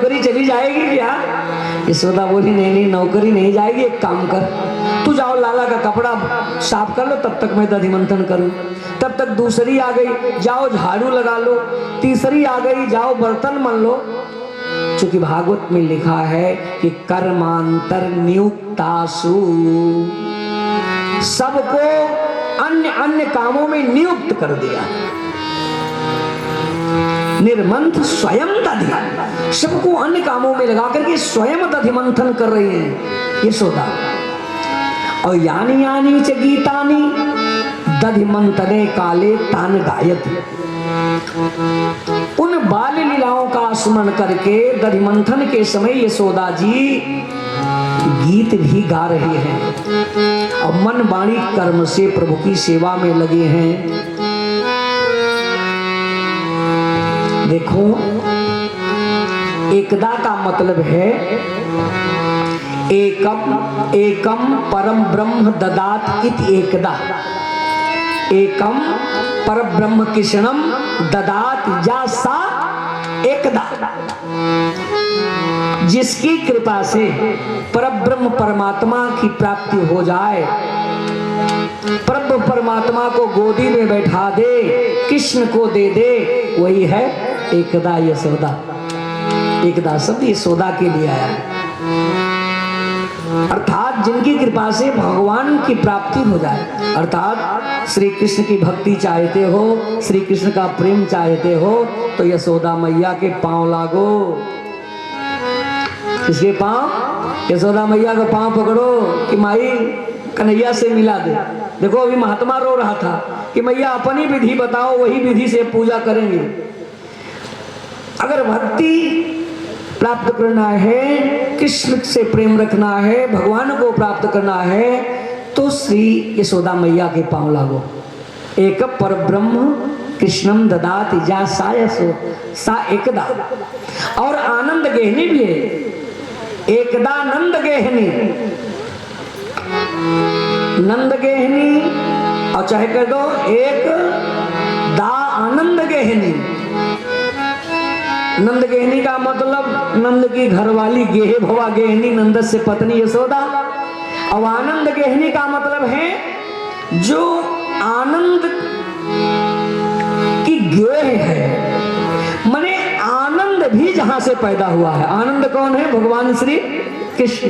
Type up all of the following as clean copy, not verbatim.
नौकरी चली जाएगी क्या? यशोदा बोली नहीं नहीं नौकरी नहीं जाएगी, एक काम कर, तू जाओ लाला का कपड़ा साफ कर लो, तब तक मैं दधि मंथन करूं। तब तक दूसरी आ गई, जाओ झाड़ू लगा लो। तीसरी आ गई, जाओ बर्तन मल लो। चूंकि भागवत में लिखा है कि कर्मांतर नियुक्तासु, सबको अन्य अन्य कामों में नियुक्त कर दिया। निर्मंथ स्वयं दधि, सबको अन्य कामों में लगा करके स्वयं दधि मंथन कर रही है यशोदा। और यानी यानी च गीतानी दधि मंथने काले तान गायति, उन बाल लीलाओं का स्मरण करके दधि मंथन के समय यशोदा जी गीत भी गा रहे हैं और मन वाणी कर्म से प्रभु की सेवा में लगे हैं। देखो एकदा का मतलब है एकम एकम परम ब्रह्म ददात इति एकदा, एकम परम ब्रह्म कृष्णम ददात या सा एकदा। जिसकी कृपा से परब्रह्म परमात्मा की प्राप्ति हो जाए, परब्रह्म परमात्मा को गोदी में बैठा दे, कृष्ण को दे दे, वही है एकदा यशोदा। एकदा शब्द यशोदा के लिए आया है, अर्थात जिनकी कृपा से भगवान की प्राप्ति हो जाए। अर्थात श्री कृष्ण की भक्ति चाहते हो, श्री कृष्ण का प्रेम चाहते हो, तो यशोदा मैया के पांव लागो। किसके पांव? यशोदा मैया का पांव पकड़ो कि माई कन्हैया से मिला दे। देखो अभी महात्मा रो रहा था कि मैया अपनी विधि बताओ, वही विधि से पूजा करेंगे। अगर भक्ति प्राप्त करना है, कृष्ण से प्रेम रखना है, भगवान को प्राप्त करना है, तो श्री यशोदा मैया के पांव लागो। एक परब्रह्म कृष्णम ददाति जा सायसो सा एकदा। और आनंद गेहनी भी है, एकदा नंद गेहनी, नंद गेहनी, और चाहे कह दो एक दा आनंद गेहनी। नंद गेहनी का मतलब नंद की घरवाली, गेहे भवा गेहनी, नंद से पत्नी यशोदा। और आनंद गेहनी का मतलब है जो आनंद की गेह है, माने आनंद भी जहां से पैदा हुआ है। आनंद कौन है? भगवान श्री कृष्ण।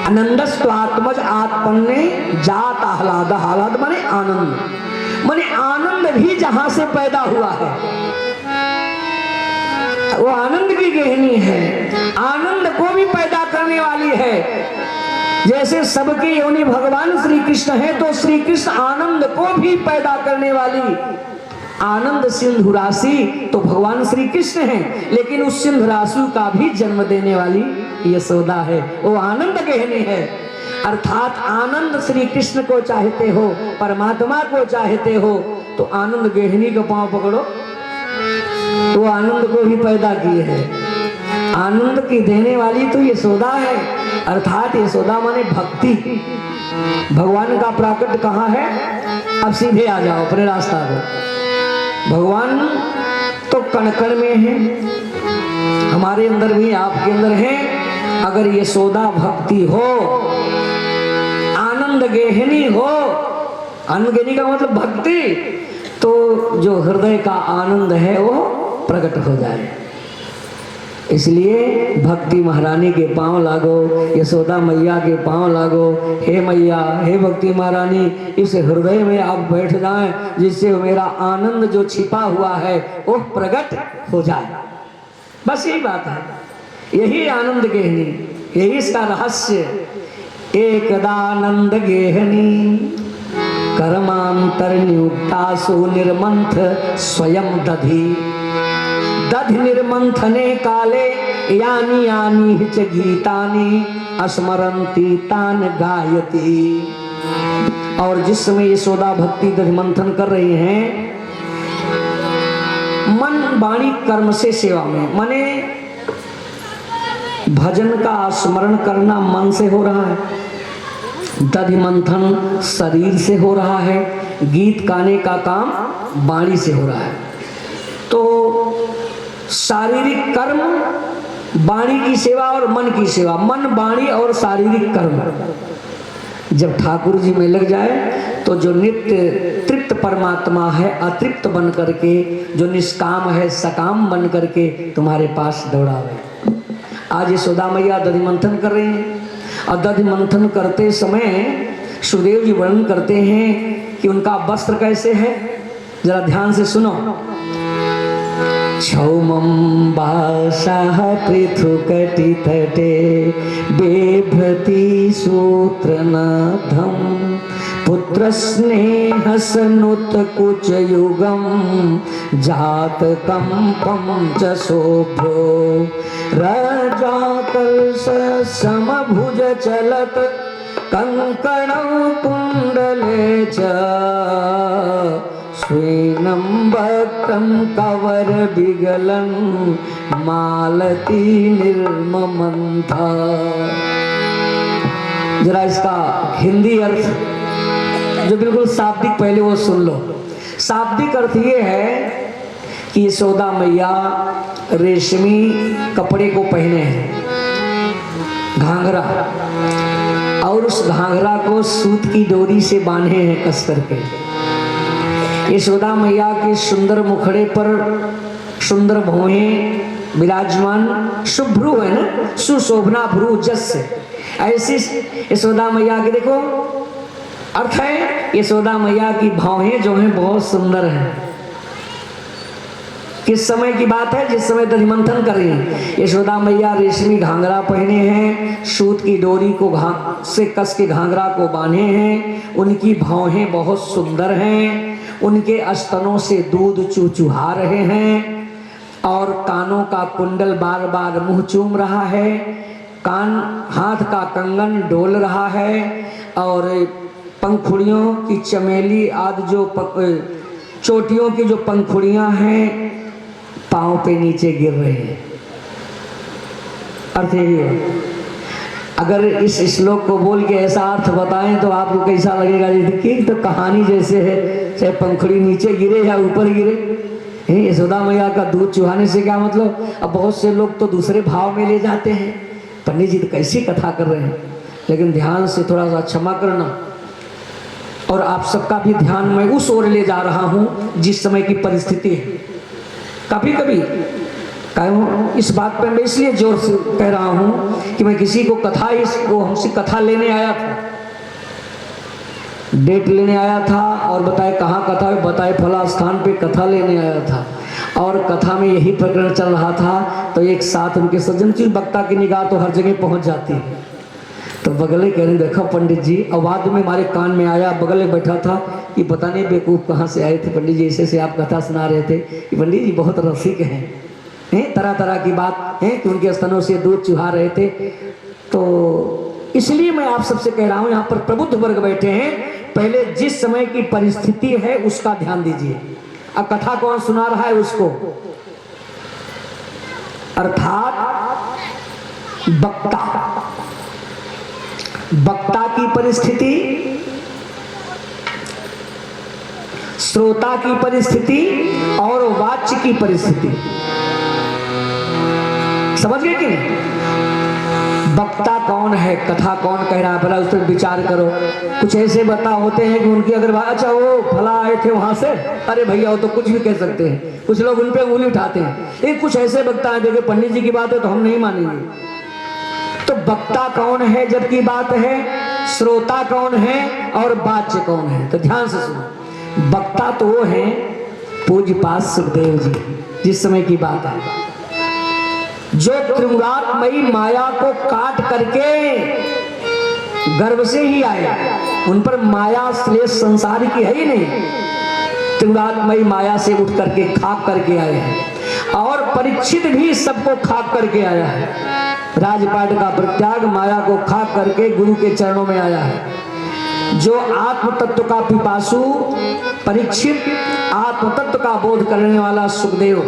आनंदस्तु आत्मज आत्मने जात आह्लाद, आह्लाद माने आनंद, माने आनंद भी जहां से पैदा हुआ है वो आनंद की गहनी है, आनंद को भी पैदा करने वाली है। जैसे सबकी योनि भगवान श्री कृष्ण है, तो श्री कृष्ण आनंद को भी पैदा करने वाली आनंद सिंधु राशि तो भगवान श्री कृष्ण है, लेकिन उस सिंधु राशि का भी जन्म देने वाली यशोदा है, वो आनंद गहनी है। अर्थात आनंद श्री कृष्ण को चाहते हो, परमात्मा को चाहते हो, तो आनंद गहनी का पांव पकड़ो, वो आनंद को भी पैदा किए है। आनंद की देने वाली तो यशोदा है। अर्थात यशोदा माने भक्ति। भगवान का प्राकट कहाँ है? अब सीधे आ जाओ अपने रास्ता को। भगवान तो कण कण में है, हमारे अंदर भी, आपके अंदर है। अगर यशोदा भक्ति हो, आनंद गेहनी हो, आनंद गेहनी का मतलब भक्ति, तो जो हृदय का आनंद है वो प्रकट हो जाए। इसलिए भक्ति महारानी के पांव लागो, यशोदा मैया के पांव लागो। हे मैया, हे भक्ति महारानी, इस हृदय में आप बैठ जाएं, जिससे मेरा आनंद जो छिपा हुआ है वो प्रकट हो जाए। बस यही बात है, यही आनंद गेहनी, यही इसका रहस्य। एकदानंद गेहनी कर्मांतर नियुक्तासु निर्मंथ स्वयं दधि, दधि निर्मंथने काले यानी यानी च गीतानि अस्मरंती तान गायति। और जिस समय यशोदा भक्ति दधि मंथन कर रही हैं, मन वाणी कर्म से सेवा में, माने भजन का स्मरण करना मन से हो रहा है, दधि मंथन शरीर से हो रहा है, गीत गाने का काम वाणी से हो रहा है। तो शारीरिक कर्म वाणी की सेवा और मन की सेवा, मन वाणी और शारीरिक कर्म जब ठाकुर जी में लग जाए तो जो नित्य तृप्त परमात्मा है अतृप्त बन करके, जो निष्काम है सकाम बन करके तुम्हारे पास दौड़ावे। आज यशोदा मैया दधि मंथन कर रहे हैं और दधि मंथन करते समय सुखदेव जी वर्णन करते हैं कि उनका वस्त्र कैसे है, जरा ध्यान से सुनो। क्षौमं वासाः पृथुकटितटे बिभ्रति सूत्रनाथं पुत्रस्नेहसनुत्कुचयुगं जातकम्पं च शोभ्रो रजाकर्षसमभुज चलत कंकणं कुण्डले च स्वेनं भक्तं कवर विगलं मालती निर्ममंथा। जरा इसका हिंदी अर्थ जो बिल्कुल शाब्दिक पहले वो सुन लो। शाब्दिक अर्थ ये है कि यशोदा मैया रेशमी कपड़े को पहने हैं, घाघरा, और उस घाघरा को सूत की डोरी से बांधे हैं कस करके। यशोदा मैया के सुंदर मुखड़े पर सुंदर भौहें विराजमान, शुभ्रू है ना, सुशोभना भ्रू जस से, ऐसी यशोदा मैया के देखो अर्थ है। यशोदा मैया की भौहें जो हैं बहुत सुंदर हैं। किस समय की बात है? जिस समय दधि मंथन कर रही है यशोदा मैया रेशमी घाघरा पहने हैं, सूत की डोरी को से कस के घाघरा को बांधे हैं, उनकी भौहें बहुत सुंदर हैं, उनके स्तनों से दूध चूचुहा रहे हैं और कानों का कुंडल बार बार मुंह चूम रहा है, कान हाथ का कंगन डोल रहा है और पंखुड़ियों की चमेली आदि जो चोटियों की जो पंखुड़ियां हैं पांव पे नीचे गिर रहे हैं। अर्थ यही है। अगर इस श्लोक को बोल के ऐसा अर्थ बताएं तो आपको कैसा लगेगा? देखिए तो कहानी जैसे है, चाहे पंखुड़ी नीचे गिरे या ऊपर गिरे। यशोदा मैया का दूध चुहाने से क्या मतलब? अब बहुत से लोग तो दूसरे भाव में ले जाते हैं, पंडित जी तो कैसी कथा कर रहे हैं। लेकिन ध्यान से थोड़ा सा क्षमा करना, और आप सबका भी ध्यान मैं उस ओर ले जा रहा हूं जिस समय की परिस्थिति है। कभी कभी इस बात पर मैं इसलिए जोर से कह रहा हूं कि मैं किसी को कथा, इसको हमसे कथा लेने आया था, डेट लेने आया था और बताए कहाँ कथा है, बताए फला स्थान पे कथा लेने आया था, और कथा में यही प्रकरण चल रहा था। तो एक साथ उनके सज्जन की वक्ता की निगाह तो हर जगह पहुंच जाती है। तो बगले कह रहे देखो पंडित जी, आवाज में हमारे कान में आया, बगल में बैठा था कि पता नहीं बेवकूफ़ कहाँ से आए थे पंडित जी, ऐसे से आप कथा सुना रहे थे कि पंडित जी बहुत रसिक हैं, तरह तरह की बात है कि उनके स्तनों से दूध चुहा रहे थे। तो इसलिए मैं आप सबसे कह रहा हूँ, यहाँ पर प्रबुद्ध वर्ग बैठे हैं, पहले जिस समय की परिस्थिति है उसका ध्यान दीजिए। अब कथा कौन सुना रहा है उसको, अर्थात वक्ता, वक्ता की परिस्थिति, श्रोता की परिस्थिति और वाच्य की परिस्थिति। समझ गए कि नहीं? वक्ता कौन है, कथा कौन कह रहा है, भला उस पर विचार करो। कुछ ऐसे बता होते हैं कि उनकी अगर अच्छा वो फला आए थे वहां से, अरे भैया वो तो कुछ भी कह सकते हैं, कुछ लोग उन पे उंगली उठाते हैं। एक कुछ ऐसे वक्ता है देखिए पंडित जी की बात है तो हम नहीं मानेंगे। तो वक्ता कौन है जबकि बात है, श्रोता कौन है और वाच्य कौन है? तो ध्यान से सुनो। वक्ता तो वो है पूज्यपाद सुखदेव जी, जिस समय की बात है, जो त्रिगुणात्मयी माया को काट करके गर्भ से ही आए, उन पर माया श्लेष संसार की है ही नहीं, त्रिगुणात्मयी माया से उठ करके खाक करके आए हैं। और परीक्षित भी सबको खाक करके आया है, राजपाट का परित्याग माया को खाक करके गुरु के चरणों में आया है। जो आत्म तत्व का पिपासु परीक्षित, आत्म तत्व का बोध करने वाला सुखदेव,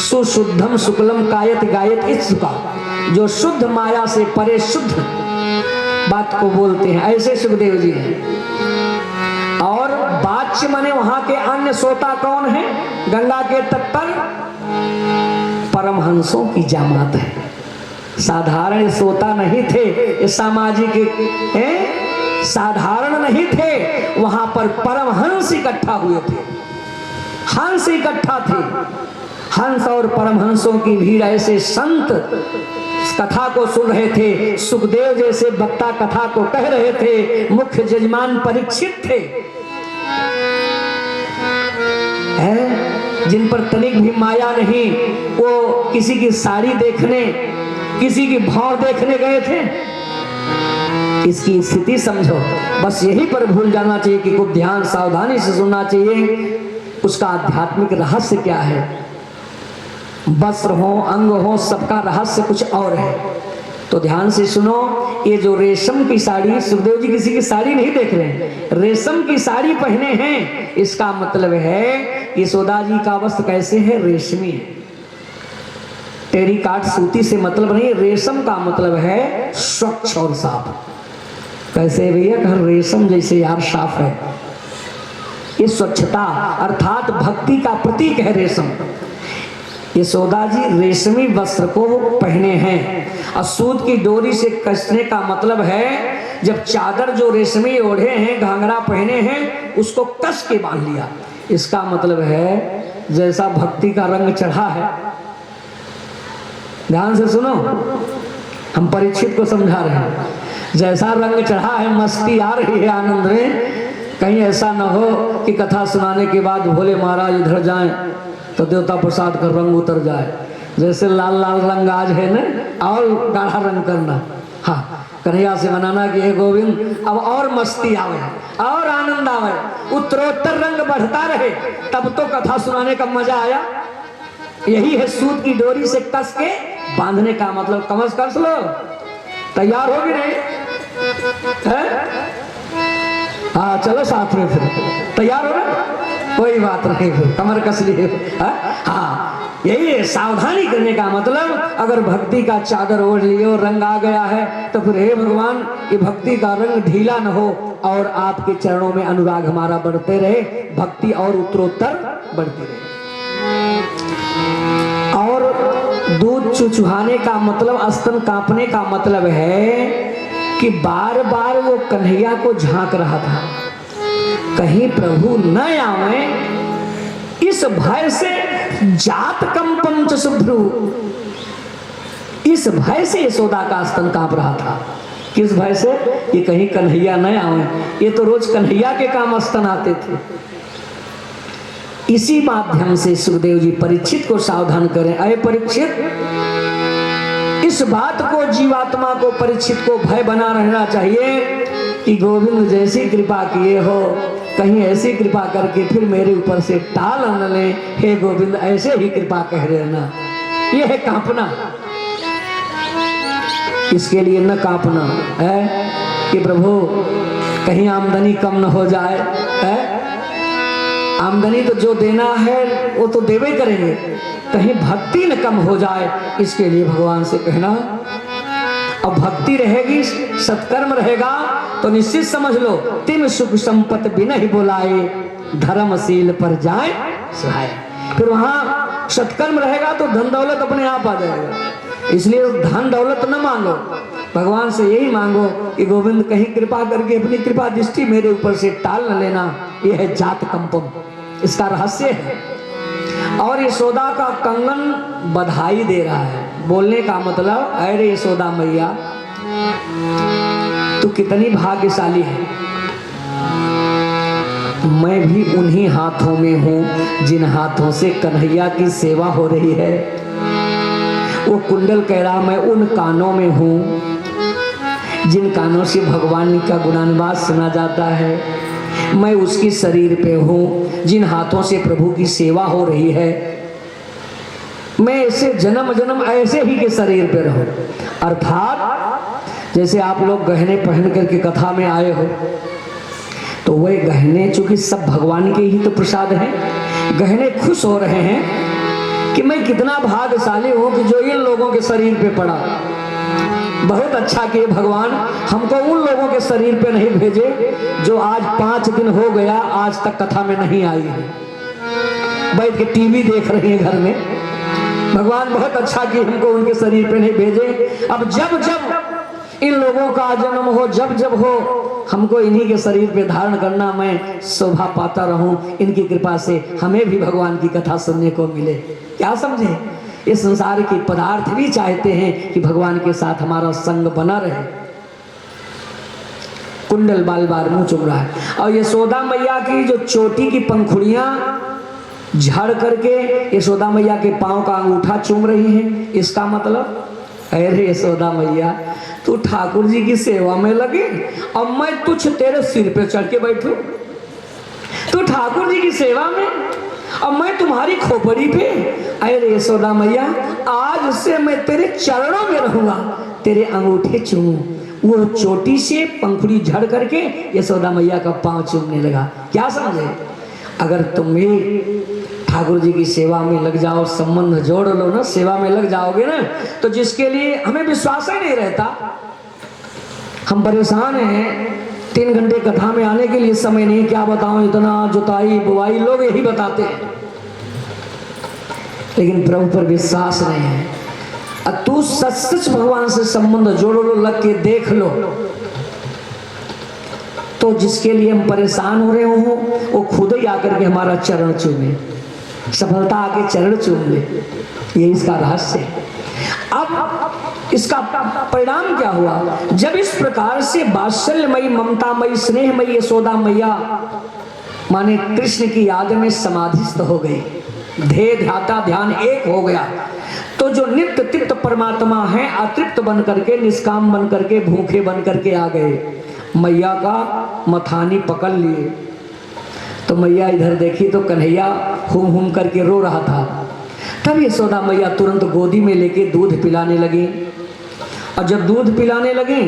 सुशुद्धम शुक्लम कायत गायत इत्सुका, जो शुद्ध माया से परे शुद्ध बात को बोलते हैं, ऐसे सुखदेव जी हैं। और वाच्य माने वहां के अन्य श्रोता कौन है? गंगा के तट पर परमहंसों की जमात है। साधारण सोता नहीं थे, ये सामाजिक साधारण नहीं थे, वहां पर परमहंस इकट्ठा हुए थे, हंस इकट्ठा थे। हंस और परमहंसों की भीड़, ऐसे संत कथा को सुन रहे थे। सुखदेव जैसे वक्ता कथा को कह रहे थे, मुख्य जजमान परीक्षित थे, जिन पर तनिक भी माया नहीं। वो किसी की साड़ी देखने, किसी की भाव देखने गए थे। इसकी स्थिति समझो, बस यही पर भूल जाना चाहिए कि खूब ध्यान सावधानी से सुनना चाहिए। उसका आध्यात्मिक रहस्य क्या है? वस्त्र हो, अंग हो, सबका रहस्य कुछ और है। तो ध्यान से सुनो। ये जो रेशम की साड़ी, सुखदेव जी किसी की साड़ी नहीं देख रहे हैं, रेशम की साड़ी पहने हैं। इसका मतलब है यशोदा जी का वस्त्र कैसे है? रेशमी है। टेरिकॉट सूती से मतलब नहीं, रेशम का मतलब है स्वच्छ और साफ। कैसे भैया? घर रेशम जैसे यार साफ है। ये स्वच्छता अर्थात भक्ति का प्रतीक है रेशम। यशोदा जी रेशमी वस्त्र को पहने हैं और सूत की डोरी से कसने का मतलब है जब चादर जो रेशमी ओढ़े हैं, घाघरा पहने हैं, उसको कस के बांध लिया। इसका मतलब है जैसा भक्ति का रंग चढ़ा है। ध्यान से सुनो, हम परीक्षित को समझा रहे हैं। जैसा रंग चढ़ा है, मस्ती आ रही है आनंद में। कहीं ऐसा न हो कि कथा सुनाने के बाद भोले महाराज इधर जाएं तो देवता प्रसाद का रंग उतर जाए। जैसे लाल लाल रंग आज है ना, और गाढ़ा रंग करना। हाँ, कन्हैया से मनाना कि हे गोविंद अब और मस्ती आवे और आनंद आवे, उत्तरोत्तर रंग बढ़ता रहे, तब तो कथा सुनाने का मजा आया। यही है सूत की डोरी से कस के बांधने का मतलब। कमर कस लो, तैयार होगी नहीं है? हाँ चलो साथ में, फिर तैयार हो ना, कोई बात नहीं, फिर कमर कस लिए। हाँ, यही है सावधानी करने का मतलब। अगर भक्ति का चादर ओढ़ लिए और रंग आ गया है तो फिर हे भगवान, ये भक्ति का रंग ढीला न हो और आपके चरणों में अनुराग हमारा बढ़ते रहे, भक्ति और उत्तरोत्तर बढ़ती रहे। और दूध चुचुहाने का मतलब, स्तन कांपने का मतलब है कि बार बार वो कन्हैया को झांक रहा था, कहीं प्रभु न आवे, इस भय से जात कंपम च शुभ्रु, इस भय से यशोदा का स्तन कांप रहा था। किस भय से? ये कहीं कन्हैया न आवे। ये तो रोज कन्हैया के काम स्तन आते थे। इसी माध्यम से सुखदेव जी परीक्षित को सावधान करें। अरे परीक्षित, इस बात को जीवात्मा को, परीक्षित को भय बना रहना चाहिए कि गोविंद जैसी कृपा किए हो, कहीं ऐसी कृपा करके फिर मेरे ऊपर से टाल न ले। हे गोविंद ऐसे ही कृपा कह रहना। यह है कांपना। इसके लिए न कांपना है कि प्रभु कहीं आमदनी कम न हो जाए है? आमदनी तो जो देना है वो तो देवे करेंगे, कहीं भक्ति न कम हो जाए, इसके लिए भगवान से कहना। अब भक्ति रहेगी, सत्कर्म रहेगा तो निश्चित समझ लो, तिम सुख संपत्ति बिना ही बुलाए, धर्मशील पर जाए सहाय। फिर वहां सत्कर्म रहेगा तो धन दौलत अपने आप आ जाएगा। इसलिए धन दौलत न मांगो, भगवान से यही मांगो कि गोविंद कहीं कृपा करके अपनी कृपा दृष्टि मेरे ऊपर से टाल न लेना। यह है जात कंपम, इसका रहस्य है। और यशोदा का कंगन बधाई दे रहा है। बोलने का मतलब, अरे यशोदा मैया तू कितनी भाग्यशाली है, मैं भी उन्हीं हाथों में हूं जिन हाथों से कन्हैया की सेवा हो रही है। वो कुंडल कह रहा, मैं उन कानों में हूं जिन कानों से भगवान का गुणानुवाद सुना जाता है। मैं उसके शरीर पे हूं जिन हाथों से प्रभु की सेवा हो रही है। मैं ऐसे जन्म जन्म ऐसे ही के शरीर पे रहूं। अर्थात जैसे आप लोग गहने पहन करके कथा में आए हो, तो वह गहने चूंकि सब भगवान के ही तो प्रसाद हैं, गहने खुश हो रहे हैं कि मैं कितना भाग्यशाली हूं कि जो इन लोगों के शरीर पे पड़ा। बहुत अच्छा किए भगवान, हमको उन लोगों के शरीर पे नहीं भेजे जो आज 5 दिन हो गया आज तक कथा में नहीं आई है, बैठ के टीवी देख रही है घर में। भगवान बहुत अच्छा कि हमको उनके शरीर पे नहीं भेजे। अब जब जब इन लोगों का जन्म हो, जब जब हो, हमको इन्हीं के शरीर पे धारण करना, मैं शोभा पाता रहूं। इनकी कृपा से हमें भी भगवान की कथा सुनने को मिले। क्या समझे, ये संसार के पदार्थ भी चाहते हैं कि भगवान के साथ हमारा संग बना रहे। कुंडल बाल बार मुंह चुम रहा है, और यशोदा मैया की जो चोटी की पंखुड़ियां झड़ करके यशोदा मैया के पांव का अंगूठा चूम रही हैं, इसका मतलब, अरे यशोदा मैया तू ठाकुर जी की सेवा में लगे और मैं तुझ तेरे सिर पे चढ़ के बैठूं। तू ठाकुर जी की सेवा में और मैं तुम्हारी खोपड़ी पे। अरे यशोदा मैया आज से मैं तेरे चरणों में रहूंगा, तेरे अंगूठे चूमूं। वो चोटी से पंखुड़ी झड़ करके यशोदा मैया का पांव चूमने लगा। क्या समझे, अगर तुम भी ठाकुर जी की सेवा में लग जाओ, संबंध जोड़ लो ना, सेवा में लग जाओगे ना, तो जिसके लिए हमें विश्वास ही नहीं रहता, हम परेशान हैं। 3 घंटे कथा में आने के लिए समय नहीं, क्या बताऊं, इतना जुताई बुआई लोग यही बताते हैं, लेकिन प्रभु पर विश्वास नहीं है। अब तू सच सच भगवान से संबंध जोड़ लो, लग के देख लो, तो जिसके लिए हम परेशान हो रहे हो वो खुद ही आकर के हमारा चरण चूमे, सफलता आके चरण चूम ले। ये इसका रहस्य है। अब इसका परिणाम क्या हुआ, जब इस प्रकार से वात्सल्यमयी, ममतामयी, स्नेहमयी यशोदा मैया माने कृष्ण की याद में समाधिस्थ हो गई, ध्येय ध्याता ध्यान एक हो गया, तो जो नित्य तृप्त परमात्मा है अतृप्त बन करके, निष्काम बन करके, भूखे बन करके आ गए। मैया का मथानी पकड़ लिए, तो मैया इधर देखी तो कन्हैया हुम करके रो रहा था। तब यशोदा मैया तुरंत गोदी में लेके दूध पिलाने लगी, और जब दूध पिलाने लगी